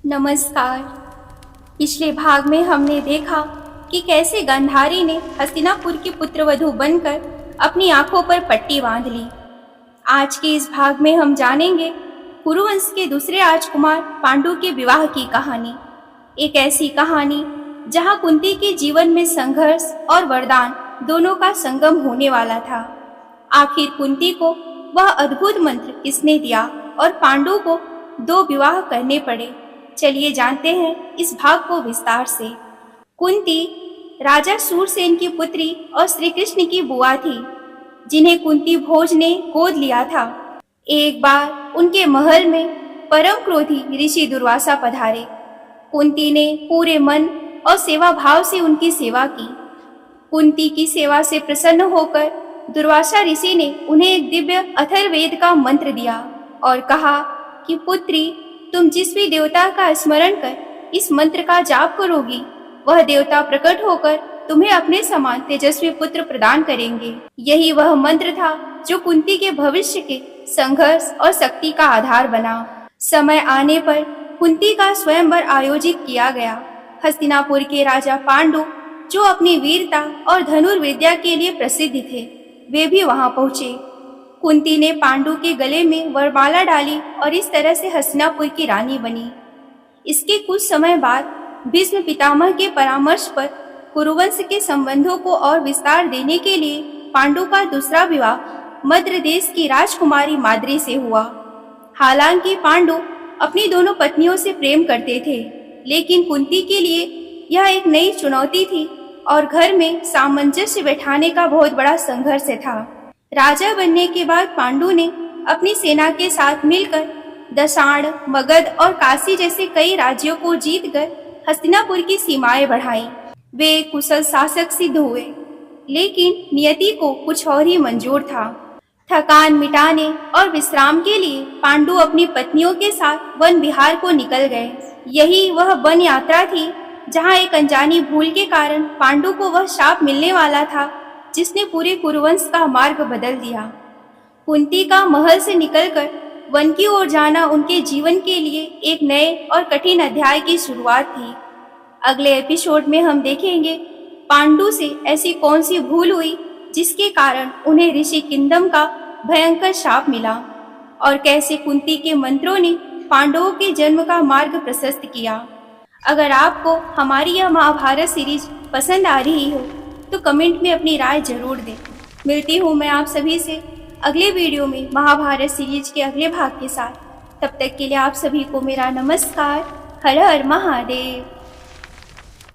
नमस्कार। पिछले भाग में हमने देखा कि कैसे गांधारी ने हस्तिनापुर की पुत्रवधू बनकर अपनी आंखों पर पट्टी बांध ली। आज के इस भाग में हम जानेंगे कुरुवंश के दूसरे राजकुमार पांडु के विवाह की कहानी। एक ऐसी कहानी जहां कुंती के जीवन में संघर्ष और वरदान दोनों का संगम होने वाला था। आखिर कुंती को वह अद्भुत मंत्र किसने दिया और पांडु को 2 विवाह करने पड़े। चलिए जानते हैं इस भाग को विस्तार से। कुंती राजा सूरसेन की पुत्री और श्री कृष्ण की बुआ थी, जिन्हें कुंती भोज ने गोद लिया था। एक बार उनके महल में परम क्रोधी ऋषि दुर्वासा पधारे। कुंती ने पूरे मन और सेवा भाव से उनकी सेवा की। कुंती की सेवा से प्रसन्न होकर दुर्वासा ऋषि ने उन्हें एक दिव्य अथर्ववेद का मंत्र दिया और कहा कि पुत्री, तुम जिस भी देवता का स्मरण कर इस मंत्र का जाप करोगी, वह देवता प्रकट होकर तुम्हें अपने समान तेजस्वी पुत्र प्रदान करेंगे। यही वह मंत्र था जो कुंती के भविष्य के संघर्ष और शक्ति का आधार बना। समय आने पर कुंती का स्वयंवर आयोजित किया गया। हस्तिनापुर के राजा पांडु, जो अपनी वीरता और धनुर्विद्या के लिए प्रसिद्ध थे, वे भी वहां पहुंचे। कुंती ने पांडु के गले में वरमाला डाली और इस तरह से हस्तिनापुर की रानी बनी। इसके कुछ समय बाद भीष्म पितामह के परामर्श पर कुरुवंश के संबंधों को और विस्तार देने के लिए पांडु का दूसरा विवाह मद्र देश की राजकुमारी माद्री से हुआ। हालांकि पांडु अपनी दोनों पत्नियों से प्रेम करते थे, लेकिन कुंती के लिए यह एक नई चुनौती थी और घर में सामंजस्य बैठाने का बहुत बड़ा संघर्ष था। राजा बनने के बाद पांडु ने अपनी सेना के साथ मिलकर दशाण, मगध और काशी जैसे कई राज्यों को जीतकर हस्तिनापुर की सीमाएं बढ़ाई। वे कुशल शासक सिद्ध हुए, लेकिन नियति को कुछ और ही मंजूर था। थकान मिटाने और विश्राम के लिए पांडु अपनी पत्नियों के साथ वन विहार को निकल गए। यही वह वन यात्रा थी जहां एक अनजानी भूल के कारण पांडु को वह शाप मिलने वाला था जिसने पूरे कुरुवंश का मार्ग बदल दिया। कुंती का महल से निकलकर वन की ओर जाना उनके जीवन के लिए एक नए और कठिन अध्याय की शुरुआत थी। अगले एपिसोड में हम देखेंगे पांडु से ऐसी कौन सी भूल हुई जिसके कारण उन्हें ऋषि किंदम का भयंकर शाप मिला और कैसे कुंती के मंत्रों ने पांडवों के जन्म का मार्ग प्रशस्त किया। अगर आपको हमारी यह महाभारत सीरीज पसंद आ रही हो तो कमेंट में अपनी राय जरूर दें। मिलती हूँ मैं आप सभी से अगले वीडियो में महाभारत सीरीज के अगले भाग के साथ। तब तक के लिए आप सभी को मेरा नमस्कार। हर हर महादेव।